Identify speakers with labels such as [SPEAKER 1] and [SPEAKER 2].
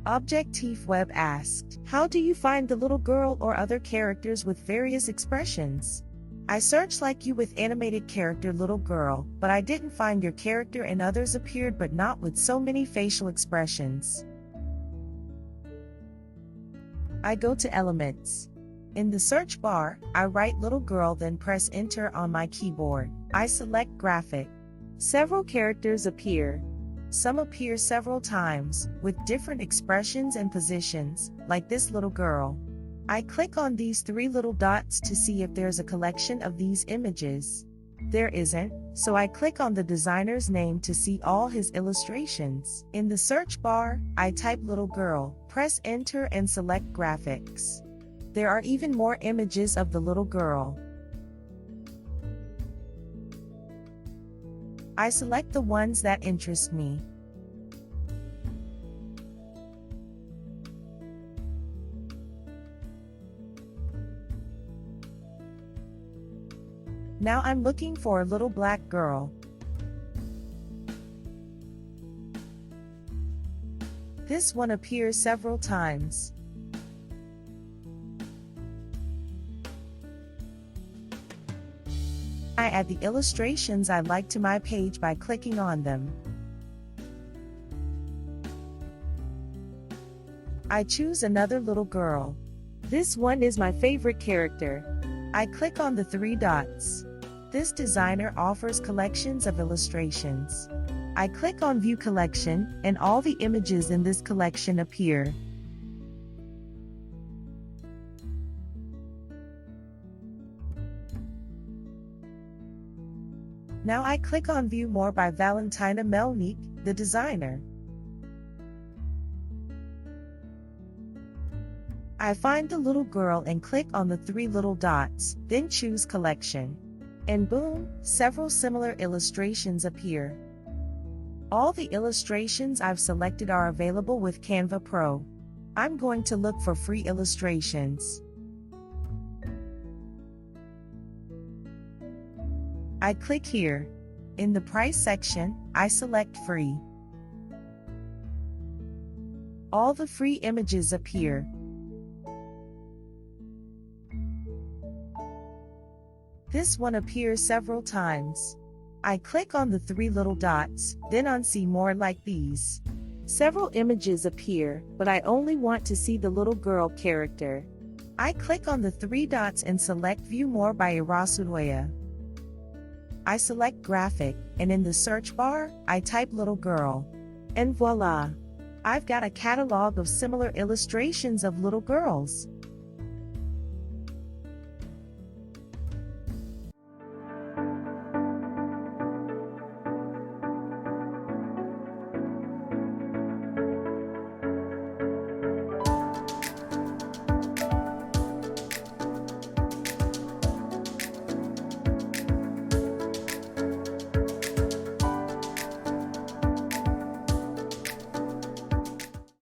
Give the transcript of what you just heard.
[SPEAKER 1] Objectif Web asked, how do you find the little girl or other characters with various expressions? I searched like you with animated character little girl, but I didn't find your character and others appeared but not with so many facial expressions. I go to Elements. In the search bar, I write little girl then press enter on my keyboard. I select graphic. Several characters appear. Some appear several times, with different expressions and positions, like this little girl. I click on these three little dots to see if there's a collection of these images. There isn't, so I click on the designer's name to see all his illustrations. In the search bar, I type little girl, press enter and select graphics. There are even more images of the little girl. I select the ones that interest me. Now I'm looking for a little black girl. This one appears several times. I add the illustrations I like to my page by clicking on them. I choose another little girl. This one is my favorite character. I click on the three dots. This designer offers collections of illustrations. I click on View Collection, and all the images in this collection appear. Now I click on View More by Valentina Melnik, the designer. I find the little girl and click on the three little dots, then choose Collection. And boom, several similar illustrations appear. All the illustrations I've selected are available with Canva Pro. I'm going to look for free illustrations. I click here. In the price section, I select free. All the free images appear. This one appears several times. I click on the three little dots, then on See More like these. Several images appear, but I only want to see the little girl character. I click on the three dots and select View More by Irasudoya. I select graphic, and in the search bar, I type little girl. And voila! I've got a catalog of similar illustrations of little girls.